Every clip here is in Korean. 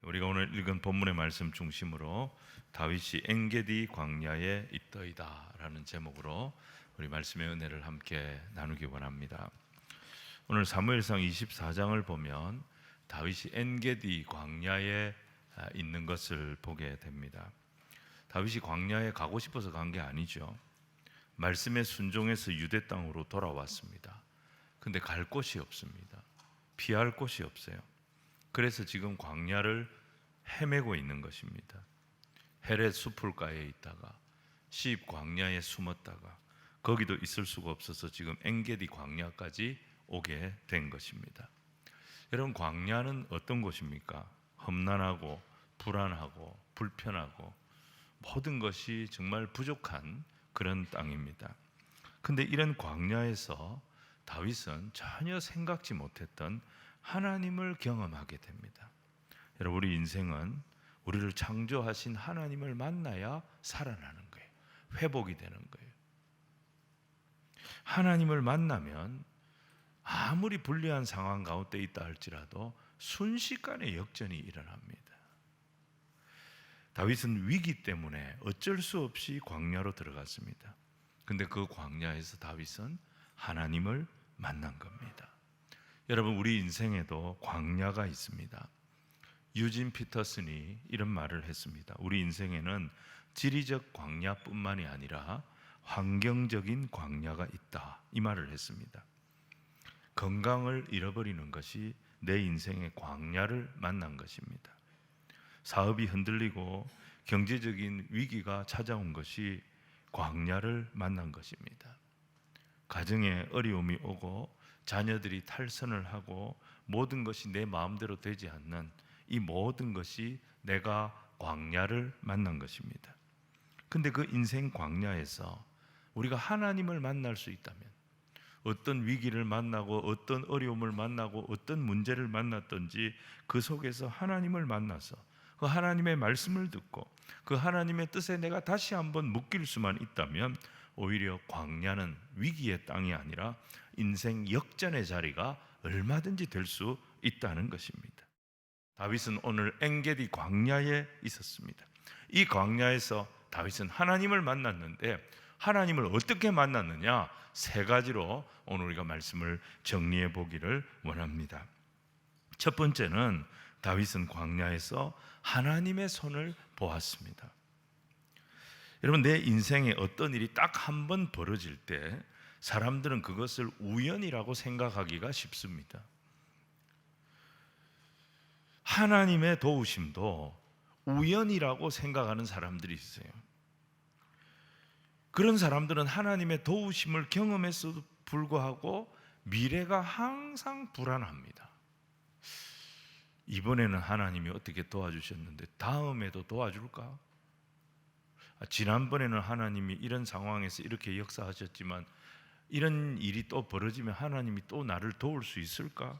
우리가 오늘 읽은 본문의 말씀 중심으로 다윗이 엔게디 광야에 있더이다 라는 제목으로 우리 말씀의 은혜를 함께 나누기 원합니다. 오늘 사무엘상 24장을 보면 다윗이 엔게디 광야에 있는 것을 보게 됩니다. 다윗이 광야에 가고 싶어서 간 게 아니죠. 말씀에 순종해서 유대 땅으로 돌아왔습니다. 근데 갈 곳이 없습니다. 피할 곳이 없어요. 그래서 지금 광야를 헤매고 있는 것입니다. 헤렛 수풀가에 있다가 시입 광야에 숨었다가 거기도 있을 수가 없어서 지금 엔게디 광야까지 오게 된 것입니다. 여러분, 광야는 어떤 곳입니까? 험난하고 불안하고 불편하고 모든 것이 정말 부족한 그런 땅입니다. 근데 이런 광야에서 다윗은 전혀 생각지 못했던 하나님을 경험하게 됩니다. 여러분, 우리 인생은 우리를 창조하신 하나님을 만나야 살아나는 거예요. 회복이 되는 거예요. 하나님을 만나면 아무리 불리한 상황 가운데 있다 할지라도 순식간에 역전이 일어납니다. 다윗은 위기 때문에 어쩔 수 없이 광야로 들어갔습니다. 근데 그 광야에서 다윗은 하나님을 만난 겁니다. 여러분, 우리 인생에도 광야가 있습니다. 유진 피터슨이 이런 말을 했습니다. 우리 인생에는 지리적 광야뿐만이 아니라 환경적인 광야가 있다, 이 말을 했습니다. 건강을 잃어버리는 것이 내 인생의 광야를 만난 것입니다. 사업이 흔들리고 경제적인 위기가 찾아온 것이 광야를 만난 것입니다. 가정에 어려움이 오고 자녀들이 탈선을 하고 모든 것이 내 마음대로 되지 않는 이 모든 것이 내가 광야를 만난 것입니다. 근데 그 인생 광야에서 우리가 하나님을 만날 수 있다면, 어떤 위기를 만나고 어떤 어려움을 만나고 어떤 문제를 만났든지 그 속에서 하나님을 만나서 그 하나님의 말씀을 듣고 그 하나님의 뜻에 내가 다시 한번 묶일 수만 있다면 오히려 광야는 위기의 땅이 아니라 인생 역전의 자리가 얼마든지 될 수 있다는 것입니다. 다윗은 오늘 엔게디 광야에 있었습니다. 이 광야에서 다윗은 하나님을 만났는데 하나님을 어떻게 만났느냐? 세 가지로 오늘 우리가 말씀을 정리해 보기를 원합니다. 첫 번째는 다윗은 광야에서 하나님의 손을 보았습니다. 여러분, 내 인생에 어떤 일이 딱 한 번 벌어질 때 사람들은 그것을 우연이라고 생각하기가 쉽습니다. 하나님의 도우심도 우연이라고 생각하는 사람들이 있어요. 그런 사람들은 하나님의 도우심을 경험했어도 불구하고 미래가 항상 불안합니다. 이번에는 하나님이 어떻게 도와주셨는데 다음에도 도와줄까? 지난번에는 하나님이 이런 상황에서 이렇게 역사하셨지만 이런 일이 또 벌어지면 하나님이 또 나를 도울 수 있을까?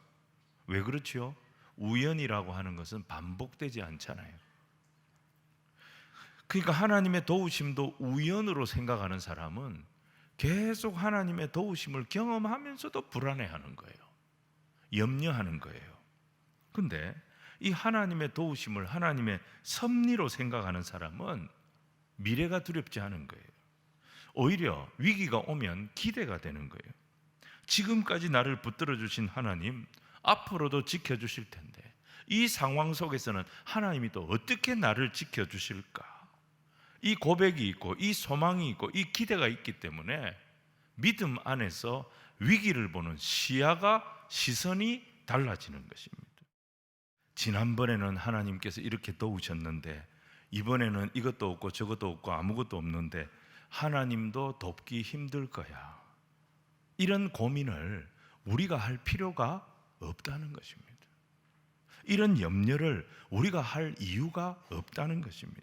왜 그렇지요? 우연이라고 하는 것은 반복되지 않잖아요. 그러니까 하나님의 도우심도 우연으로 생각하는 사람은 계속 하나님의 도우심을 경험하면서도 불안해하는 거예요. 염려하는 거예요. 근데 이 하나님의 도우심을 하나님의 섭리로 생각하는 사람은 미래가 두렵지 않은 거예요. 오히려 위기가 오면 기대가 되는 거예요. 지금까지 나를 붙들어 주신 하나님 앞으로도 지켜주실 텐데 이 상황 속에서는 하나님이 또 어떻게 나를 지켜주실까? 이 고백이 있고 이 소망이 있고 이 기대가 있기 때문에 믿음 안에서 위기를 보는 시선이 달라지는 것입니다. 지난번에는 하나님께서 이렇게 도우셨는데 이번에는 이것도 없고 저것도 없고 아무것도 없는데 하나님도 돕기 힘들 거야. 이런 고민을 우리가 할 필요가 없다는 것입니다. 이런 염려를 우리가 할 이유가 없다는 것입니다.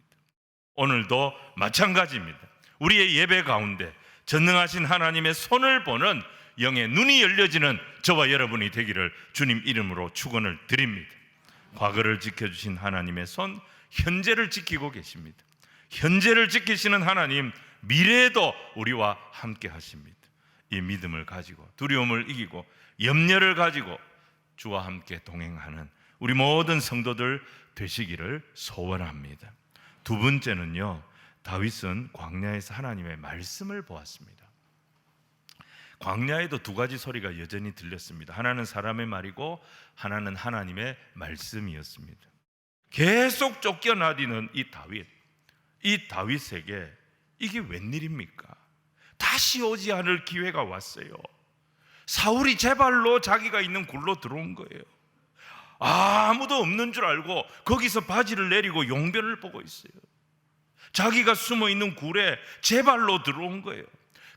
오늘도 마찬가지입니다. 우리의 예배 가운데 전능하신 하나님의 손을 보는 영의 눈이 열려지는 저와 여러분이 되기를 주님 이름으로 축원을 드립니다. 과거를 지켜주신 하나님의 손, 현재를 지키고 계십니다. 현재를 지키시는 하나님, 미래에도 우리와 함께 하십니다. 이 믿음을 가지고 두려움을 이기고 염려를 가지고 주와 함께 동행하는 우리 모든 성도들 되시기를 소원합니다. 두 번째는요, 다윗은 광야에서 하나님의 말씀을 보았습니다. 광야에도 두 가지 소리가 여전히 들렸습니다. 하나는 사람의 말이고 하나는 하나님의 말씀이었습니다. 계속 쫓겨나디는 이 다윗에게 이게 웬일입니까? 다시 오지 않을 기회가 왔어요. 사울이 제 발로 자기가 있는 굴로 들어온 거예요. 아무도 없는 줄 알고 거기서 바지를 내리고 용변을 보고 있어요. 자기가 숨어 있는 굴에 제 발로 들어온 거예요.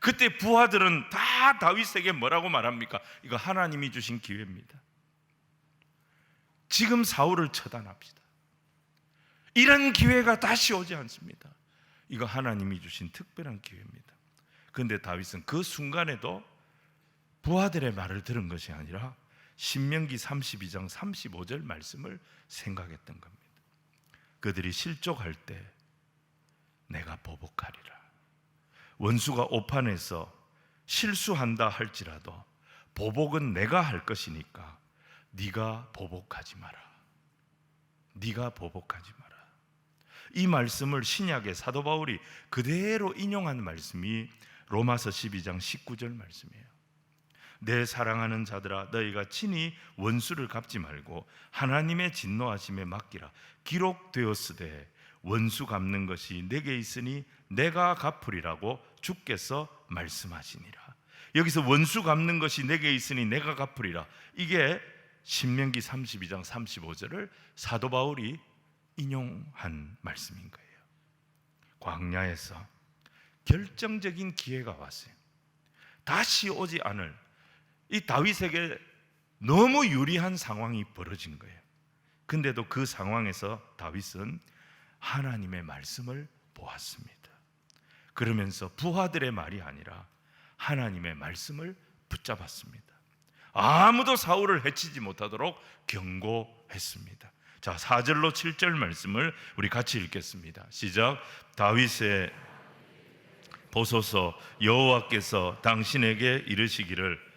그때 부하들은 다 다윗에게 뭐라고 말합니까? 이거 하나님이 주신 기회입니다. 지금 사울을 처단합시다. 이런 기회가 다시 오지 않습니다. 이거 하나님이 주신 특별한 기회입니다. 그런데 다윗은 그 순간에도 부하들의 말을 들은 것이 아니라 신명기 32장 35절 말씀을 생각했던 겁니다. 그들이 실족할 때 내가 보복하리라. 원수가 오판에서 실수한다 할지라도 보복은 내가 할 것이니까 네가 보복하지 마라. 네가 보복하지 마라. 이 말씀을 신약의 사도 바울이 그대로 인용한 말씀이 로마서 12장 19절 말씀이에요. 내 사랑하는 자들아, 너희가 친히 원수를 갚지 말고 하나님의 진노하심에 맡기라. 기록되었으되 원수 갚는 것이 내게 있으니 내가 갚으리라고 주께서 말씀하시니라. 여기서 원수 갚는 것이 내게 있으니 내가 갚으리라, 이게 신명기 32장 35절을 사도 바울이 인용한 말씀인 거예요. 광야에서 결정적인 기회가 왔어요. 다시 오지 않을 이 다윗에게 너무 유리한 상황이 벌어진 거예요. 근데도 그 상황에서 다윗은 하나님의 말씀을 보았습니다. 그러면서 부하들의 말이 아니라 하나님의 말씀을 붙잡았습니다. 아무도 사울을 해치지 못하도록 경고했습니다. 자, 4절로 7절 말씀을 우리 같이 읽겠습니다. 시작. 다윗의 보소서, 여호와께서 당신에게 이르시기를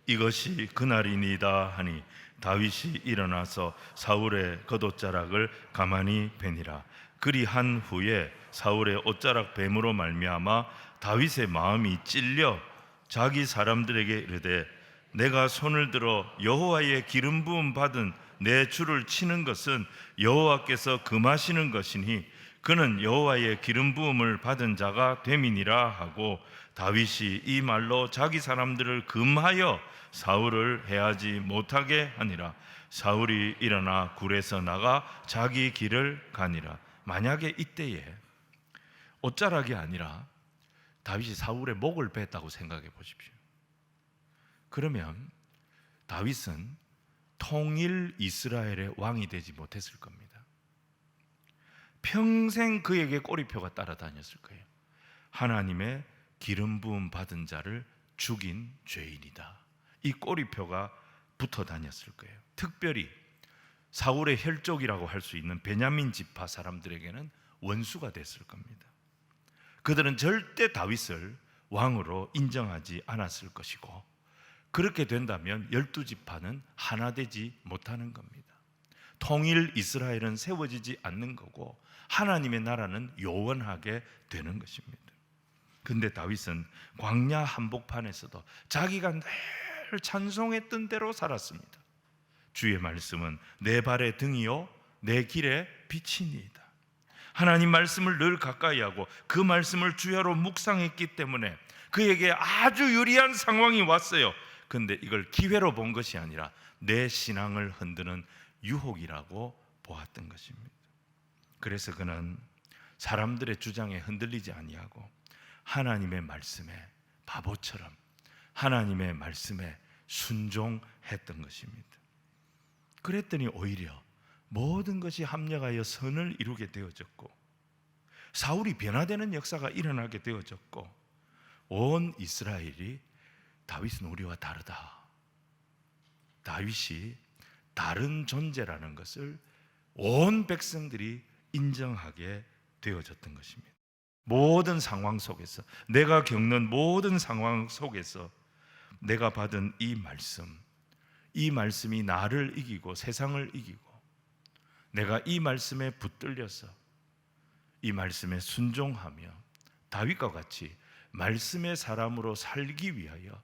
이것이 그날이니이다 하니 다윗이 일어나서 사울의 겉옷자락을 가만히 베니라. 그리한 후에 사울의 옷자락 뱀으로 말미암아 다윗의 마음이 찔려 자기 사람들에게 이르되 내가 손을 들어 여호와의 기름 부음 받은 내 주를 치는 것은 여호와께서 금하시는 것이니 그는 여호와의 기름 부음을 받은 자가 됨이니라 하고 다윗이 이 말로 자기 사람들을 금하여 사울을 해하지 못하게 하니라. 사울이 일어나 굴에서 나가 자기 길을 가니라. 만약에 이때에 옷자락이 아니라 다윗이 사울의 목을 뺐다고 생각해 보십시오. 그러면 다윗은 통일 이스라엘의 왕이 되지 못했을 겁니다. 평생 그에게 꼬리표가 따라다녔을 거예요. 하나님의 기름 부음 받은 자를 죽인 죄인이다. 이 꼬리표가 붙어 다녔을 거예요. 특별히 사울의 혈족이라고 할 수 있는 베냐민 지파 사람들에게는 원수가 됐을 겁니다. 그들은 절대 다윗을 왕으로 인정하지 않았을 것이고, 그렇게 된다면 12지파는 하나 되지 못하는 겁니다. 통일 이스라엘은 세워지지 않는 거고 하나님의 나라는 요원하게 되는 것입니다. 근데 다윗은 광야 한복판에서도 자기가 늘 찬송했던 대로 살았습니다. 주의 말씀은 내 발의 등이요 내 길의 빛이니이다. 하나님 말씀을 늘 가까이 하고 그 말씀을 주야로 묵상했기 때문에 그에게 아주 유리한 상황이 왔어요. 근데 이걸 기회로 본 것이 아니라 내 신앙을 흔드는 유혹이라고 보았던 것입니다. 그래서 그는 사람들의 주장에 흔들리지 아니하고 하나님의 말씀에 바보처럼 하나님의 말씀에 순종했던 것입니다. 그랬더니 오히려 모든 것이 합력하여 선을 이루게 되어졌고 사울이 변화되는 역사가 일어나게 되어졌고 온 이스라엘이 다윗은 우리와 다르다, 다윗이 다른 존재라는 것을 온 백성들이 인정하게 되어졌던 것입니다. 모든 상황 속에서, 내가 겪는 모든 상황 속에서 내가 받은 이 말씀이 나를 이기고 세상을 이기고, 내가 이 말씀에 붙들려서 이 말씀에 순종하며 다윗과 같이 말씀의 사람으로 살기 위하여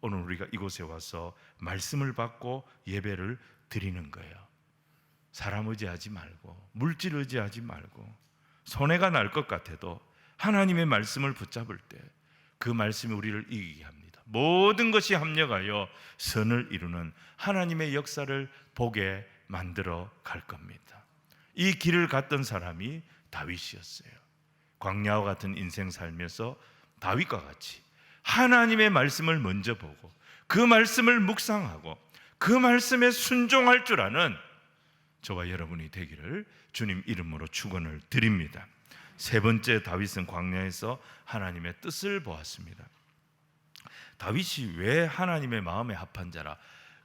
오늘 우리가 이곳에 와서 말씀을 받고 예배를 드리는 거예요. 사람 의지하지 말고, 물질 의지하지 말고, 손해가 날 것 같아도 하나님의 말씀을 붙잡을 때 그 말씀이 우리를 이기게 합니다. 모든 것이 합력하여 선을 이루는 하나님의 역사를 보게 만들어 갈 겁니다. 이 길을 갔던 사람이 다윗이었어요. 광야와 같은 인생 살면서 다윗과 같이 하나님의 말씀을 먼저 보고 그 말씀을 묵상하고 그 말씀에 순종할 줄 아는 저와 여러분이 되기를 주님 이름으로 축원을 드립니다. 세 번째, 다윗은 광야에서 하나님의 뜻을 보았습니다. 다윗이 왜 하나님의 마음에 합한 자라,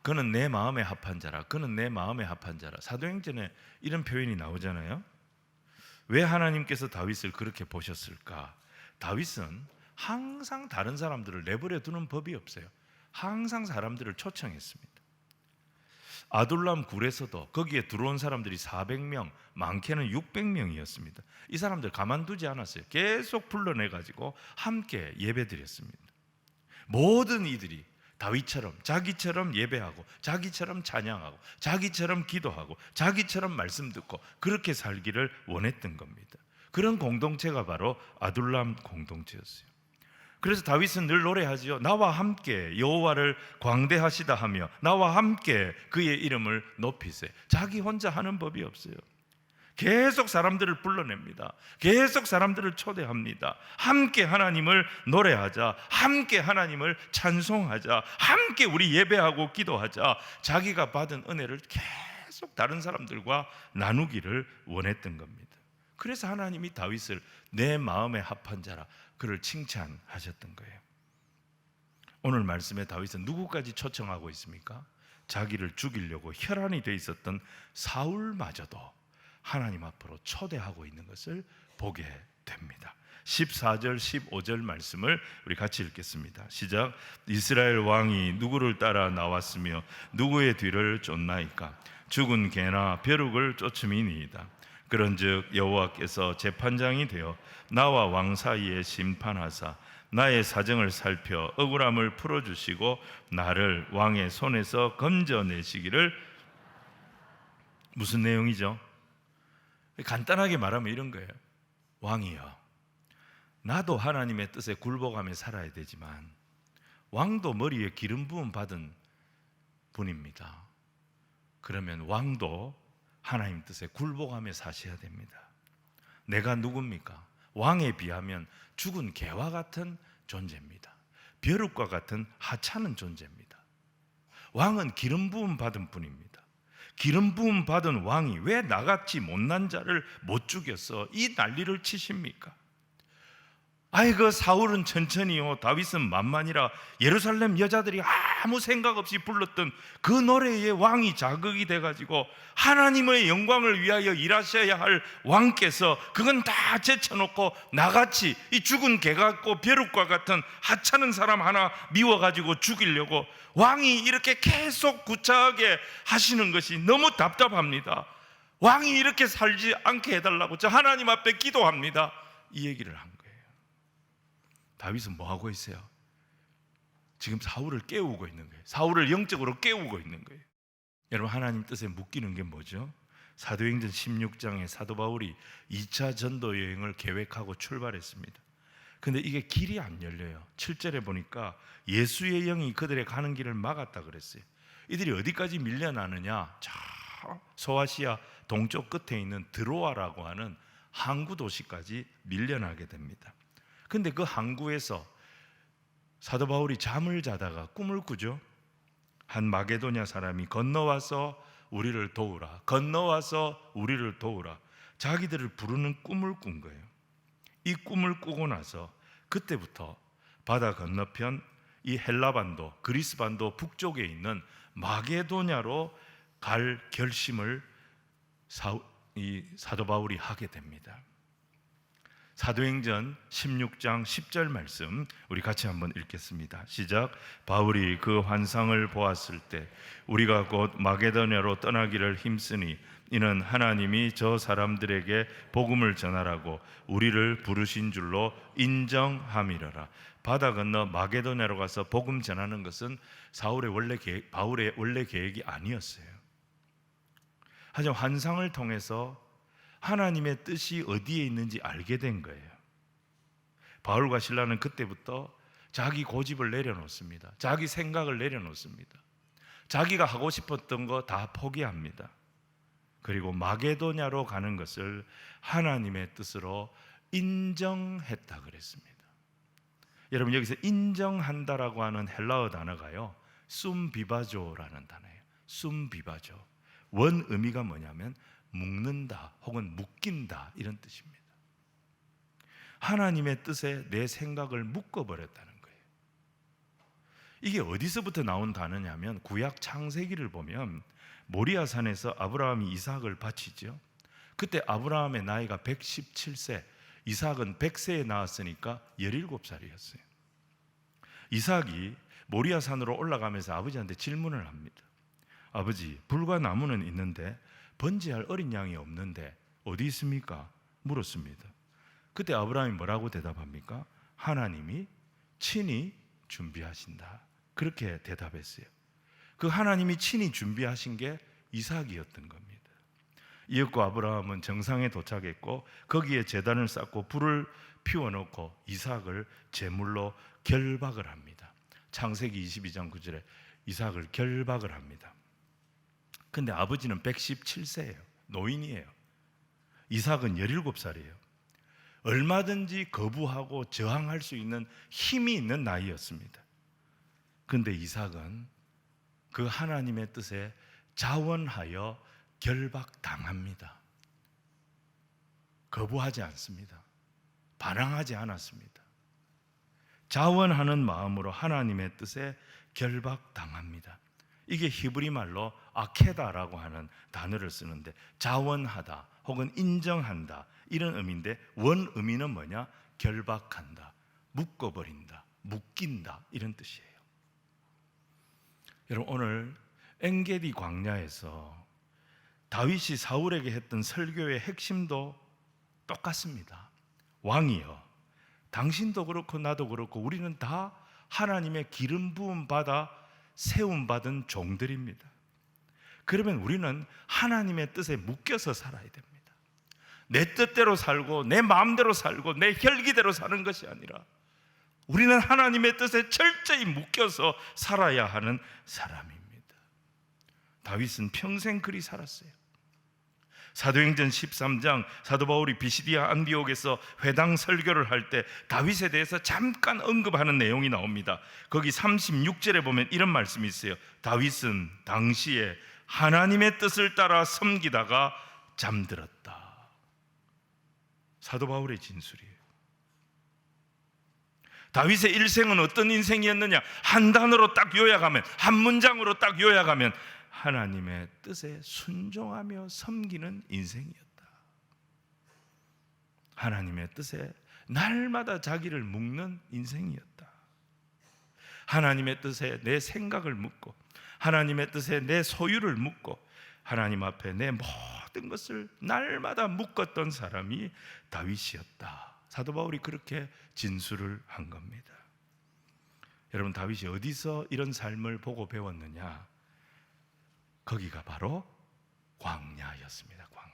그는 내 마음에 합한 자라, 그는 내 마음에 합한 자라, 사도행전에 이런 표현이 나오잖아요. 왜 하나님께서 다윗을 그렇게 보셨을까? 다윗은 항상 다른 사람들을 내버려 두는 법이 없어요. 항상 사람들을 초청했습니다. 아둘람 굴에서도 거기에 들어온 사람들이 400명, 많게는 600명이었습니다. 이 사람들 가만두지 않았어요. 계속 불러내가지고 함께 예배드렸습니다. 모든 이들이 다윗처럼 자기처럼 예배하고, 자기처럼 찬양하고, 자기처럼 기도하고, 자기처럼 말씀 듣고 그렇게 살기를 원했던 겁니다. 그런 공동체가 바로 아둘람 공동체였어요. 그래서 다윗은 늘 노래하지요. 나와 함께 여호와를 광대하시다 하며 나와 함께 그의 이름을 높이세. 자기 혼자 하는 법이 없어요. 계속 사람들을 불러냅니다. 계속 사람들을 초대합니다. 함께 하나님을 노래하자, 함께 하나님을 찬송하자, 함께 우리 예배하고 기도하자. 자기가 받은 은혜를 계속 다른 사람들과 나누기를 원했던 겁니다. 그래서 하나님이 다윗을 내 마음에 합한 자라 그를 칭찬하셨던 거예요. 오늘 말씀에 다윗은 누구까지 초청하고 있습니까? 자기를 죽이려고 혈안이 돼 있었던 사울마저도 하나님 앞으로 초대하고 있는 것을 보게 됩니다. 14절 15절 말씀을 우리 같이 읽겠습니다. 시작. 이스라엘 왕이 누구를 따라 나왔으며 누구의 뒤를 쫓나이까? 죽은 개나 벼룩을 쫓음이니이다. 그런즉 여호와께서 재판장이 되어 나와 왕 사이에 심판하사 나의 사정을 살펴 억울함을 풀어주시고 나를 왕의 손에서 건져내시기를. 무슨 내용이죠? 간단하게 말하면 이런 거예요. 왕이여, 나도 하나님의 뜻에 굴복하며 살아야 되지만 왕도 머리에 기름 부음 받은 분입니다. 그러면 왕도 하나님 뜻에 굴복하며 사셔야 됩니다. 내가 누굽니까? 왕에 비하면 죽은 개와 같은 존재입니다. 벼룩과 같은 하찮은 존재입니다. 왕은 기름 부음 받은 분입니다. 기름 부음 받은 왕이 왜 나같이 못난 자를 못 죽였어? 이 난리를 치십니까? 아이고 사울은 천천히요, 다윗은 만만이라 예루살렘 여자들이 아무 생각 없이 불렀던 그 노래에 왕이 자극이 돼가지고 하나님의 영광을 위하여 일하셔야 할 왕께서 그건 다 제쳐놓고 나같이 이 죽은 개 같고 벼룩과 같은 하찮은 사람 하나 미워가지고 죽이려고 왕이 이렇게 계속 구차하게 하시는 것이 너무 답답합니다. 왕이 이렇게 살지 않게 해달라고 저 하나님 앞에 기도합니다. 이 얘기를 한 거예요. 다윗은 뭐 하고 있어요? 지금 사울을 깨우고 있는 거예요. 사울을 영적으로 깨우고 있는 거예요. 여러분, 하나님 뜻에 묶이는 게 뭐죠? 사도행전 16장에 사도 바울이 2차 전도 여행을 계획하고 출발했습니다. 근데 이게 길이 안 열려요. 7절에 보니까 예수의 영이 그들의 가는 길을 막았다 그랬어요. 이들이 어디까지 밀려나느냐? 저 소아시아 동쪽 끝에 있는 드로아라고 하는 항구 도시까지 밀려나게 됩니다. 근데 그 항구에서 사도 바울이 잠을 자다가 꿈을 꾸죠. 한 마게도냐 사람이 건너와서 우리를 도우라, 건너와서 우리를 도우라, 자기들을 부르는 꿈을 꾼 거예요. 이 꿈을 꾸고 나서 그때부터 바다 건너편 이 헬라반도, 그리스반도 북쪽에 있는 마게도냐로 갈 결심을 사도 바울이 하게 됩니다. 사도행전 16장 10절 말씀 우리 같이 한번 읽겠습니다. 시작. 바울이 그 환상을 보았을 때 우리가 곧 마게도냐로 떠나기를 힘쓰니 이는 하나님이 저 사람들에게 복음을 전하라고 우리를 부르신 줄로 인정함이러라. 바다 건너 마게도냐로 가서 복음 전하는 것은 바울의 원래 계획이 아니었어요. 하지만 환상을 통해서 하나님의 뜻이 어디에 있는지 알게 된 거예요. 바울과 실라는 그때부터 자기 고집을 내려놓습니다. 자기 생각을 내려놓습니다. 자기가 하고 싶었던 거 다 포기합니다. 그리고 마게도냐로 가는 것을 하나님의 뜻으로 인정했다 그랬습니다. 여러분, 여기서 인정한다라고 하는 헬라어 단어가요, 숨비바조라는 단어예요. 숨비바조. 원 의미가 뭐냐면 묶는다 혹은 묶인다 이런 뜻입니다. 하나님의 뜻에 내 생각을 묶어버렸다는 거예요. 이게 어디서부터 나온 단어냐면 구약 창세기를 보면 모리아산에서 아브라함이 이삭을 바치죠. 그때 아브라함의 나이가 117세, 이삭은 100세에 낳았으니까 17살이었어요. 이삭이 모리아산으로 올라가면서 아버지한테 질문을 합니다. 아버지, 불과 나무는 있는데 번제할 어린 양이 없는데 어디 있습니까? 물었습니다. 그때 아브라함이 뭐라고 대답합니까? 하나님이 친히 준비하신다. 그렇게 대답했어요. 그 하나님이 친히 준비하신 게 이삭이었던 겁니다. 이었고 아브라함은 정상에 도착했고 거기에 제단을 쌓고 불을 피워놓고 이삭을 제물로 결박을 합니다. 창세기 22장 9절에 이삭을 결박을 합니다. 근데 아버지는 117세예요. 노인이에요. 이삭은 17살이에요. 얼마든지 거부하고 저항할 수 있는 힘이 있는 나이였습니다. 근데 이삭은 그 하나님의 뜻에 자원하여 결박당합니다. 거부하지 않습니다. 반항하지 않았습니다. 자원하는 마음으로 하나님의 뜻에 결박당합니다. 이게 히브리 말로 아케다라고 하는 단어를 쓰는데 자원하다 혹은 인정한다 이런 의미인데 원 의미는 뭐냐? 결박한다, 묶어버린다, 묶인다 이런 뜻이에요. 여러분, 오늘 엔게디 광야에서 다윗이 사울에게 했던 설교의 핵심도 똑같습니다. 왕이여, 당신도 그렇고 나도 그렇고 우리는 다 하나님의 기름 부음 받아 세움 받은 종들입니다. 그러면 우리는 하나님의 뜻에 묶여서 살아야 됩니다. 내 뜻대로 살고 내 마음대로 살고 내 혈기대로 사는 것이 아니라 우리는 하나님의 뜻에 철저히 묶여서 살아야 하는 사람입니다. 다윗은 평생 그리 살았어요. 사도행전 13장 사도 바울이 비시디아 안디옥에서 회당 설교를 할 때 다윗에 대해서 잠깐 언급하는 내용이 나옵니다. 거기 36절에 보면 이런 말씀이 있어요. 다윗은 당시에 하나님의 뜻을 따라 섬기다가 잠들었다. 사도 바울의 진술이에요. 다윗의 일생은 어떤 인생이었느냐? 한 단어로 딱 요약하면, 한 문장으로 딱 요약하면 하나님의 뜻에 순종하며 섬기는 인생이었다. 하나님의 뜻에 날마다 자기를 묶는 인생이었다. 하나님의 뜻에 내 생각을 묶고 하나님의 뜻에 내 소유를 묶고 하나님 앞에 내 모든 것을 날마다 묶었던 사람이 다윗이었다. 사도 바울이 그렇게 진술을 한 겁니다. 여러분, 다윗이 어디서 이런 삶을 보고 배웠느냐? 거기가 바로 광야였습니다. 광야.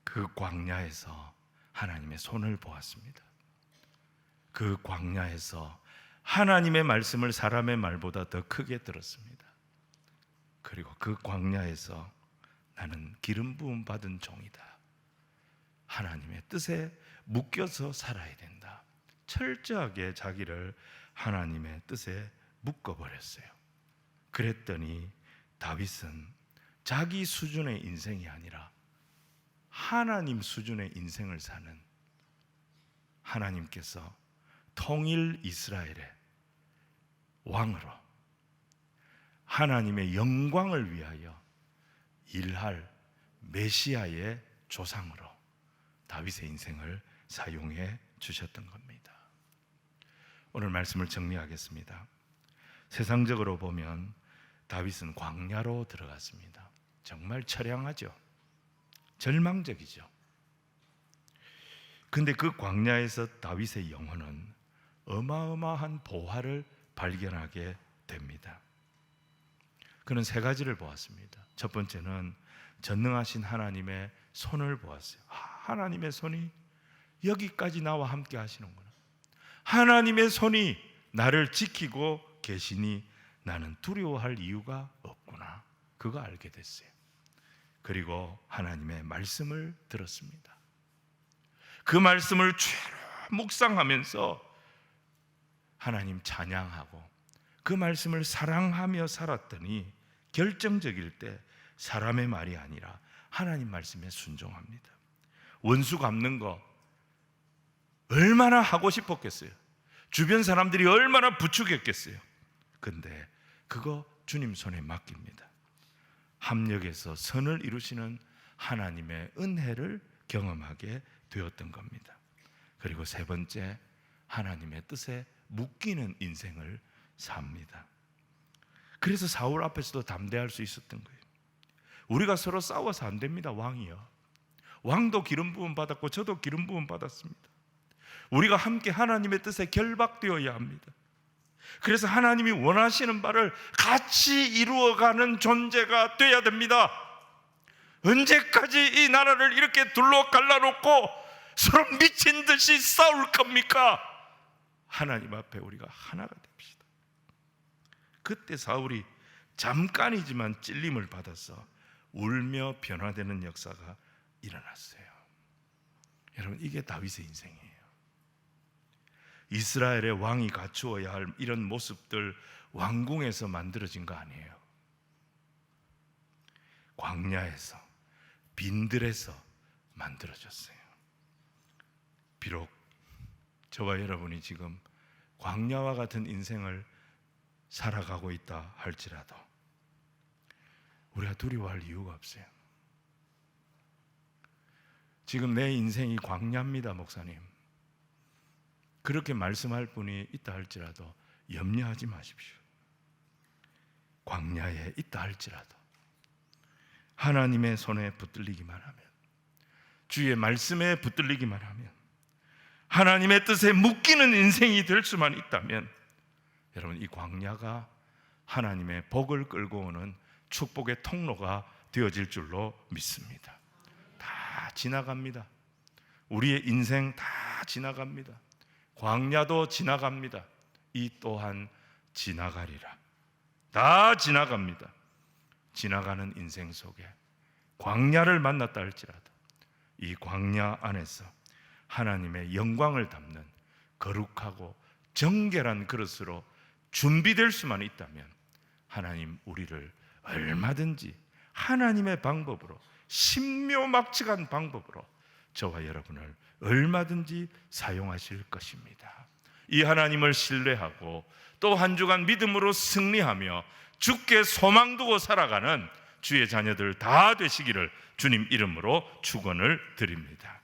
그 광야에서 하나님의 손을 보았습니다. 그 광야에서 하나님의 말씀을 사람의 말보다 더 크게 들었습니다. 그리고 그 광야에서 나는 기름 부음 받은 종이다. 하나님의 뜻에 묶여서 살아야 된다. 철저하게 자기를 하나님의 뜻에 묶어버렸어요. 그랬더니 다윗은 자기 수준의 인생이 아니라 하나님 수준의 인생을 사는, 하나님께서 통일 이스라엘의 왕으로 하나님의 영광을 위하여 일할 메시아의 조상으로 다윗의 인생을 사용해 주셨던 겁니다. 오늘 말씀을 정리하겠습니다. 세상적으로 보면 다윗은 광야로 들어갔습니다. 정말 처량하죠. 절망적이죠. 근데 그 광야에서 다윗의 영혼은 어마어마한 보화를 발견하게 됩니다. 그는 세 가지를 보았습니다. 첫 번째는 전능하신 하나님의 손을 보았어요. 하나님의 손이 여기까지 나와 함께 하시는구나. 하나님의 손이 나를 지키고 계시니 나는 두려워할 이유가 없구나. 그거 알게 됐어요. 그리고 하나님의 말씀을 들었습니다. 그 말씀을 쭉 묵상하면서 하나님 찬양하고 그 말씀을 사랑하며 살았더니 결정적일 때 사람의 말이 아니라 하나님 말씀에 순종합니다. 원수 갚는 거 얼마나 하고 싶었겠어요. 주변 사람들이 얼마나 부추겼겠어요. 근데 그거 주님 손에 맡깁니다. 합력해서 선을 이루시는 하나님의 은혜를 경험하게 되었던 겁니다. 그리고 세 번째, 하나님의 뜻에 묶이는 인생을 삽니다. 그래서 사울 앞에서도 담대할 수 있었던 거예요. 우리가 서로 싸워서 안 됩니다. 왕이요, 왕도 기름 부음 받았고 저도 기름 부음 받았습니다. 우리가 함께 하나님의 뜻에 결박되어야 합니다. 그래서 하나님이 원하시는 바를 같이 이루어가는 존재가 되어야 됩니다. 언제까지 이 나라를 이렇게 둘러 갈라놓고 서로 미친 듯이 싸울 겁니까? 하나님 앞에 우리가 하나가 됩시다. 그때 사울이 잠깐이지만 찔림을 받아서 울며 변화되는 역사가 일어났어요. 여러분, 이게 다윗의 인생이에요. 이스라엘의 왕이 갖추어야 할 이런 모습들 왕궁에서 만들어진 거 아니에요. 광야에서, 빈들에서 만들어졌어요. 비록 저와 여러분이 지금 광야와 같은 인생을 살아가고 있다 할지라도 우리가 두려워할 이유가 없어요. 지금 내 인생이 광야입니다, 목사님. 그렇게 말씀할 분이 있다 할지라도 염려하지 마십시오. 광야에 있다 할지라도 하나님의 손에 붙들리기만 하면, 주의 말씀에 붙들리기만 하면, 하나님의 뜻에 묶이는 인생이 될 수만 있다면, 여러분, 이 광야가 하나님의 복을 끌고 오는 축복의 통로가 되어질 줄로 믿습니다. 다 지나갑니다. 우리의 인생 다 지나갑니다. 광야도 지나갑니다. 이 또한 지나가리라. 다 지나갑니다. 지나가는 인생 속에 광야를 만났다 할지라도 이 광야 안에서 하나님의 영광을 담는 거룩하고 정결한 그릇으로 준비될 수만 있다면 하나님 우리를 얼마든지 하나님의 방법으로, 신묘막측한 방법으로 저와 여러분을 얼마든지 사용하실 것입니다. 이 하나님을 신뢰하고 또 한 주간 믿음으로 승리하며 주께 소망 두고 살아가는 주의 자녀들 다 되시기를 주님 이름으로 축원을 드립니다.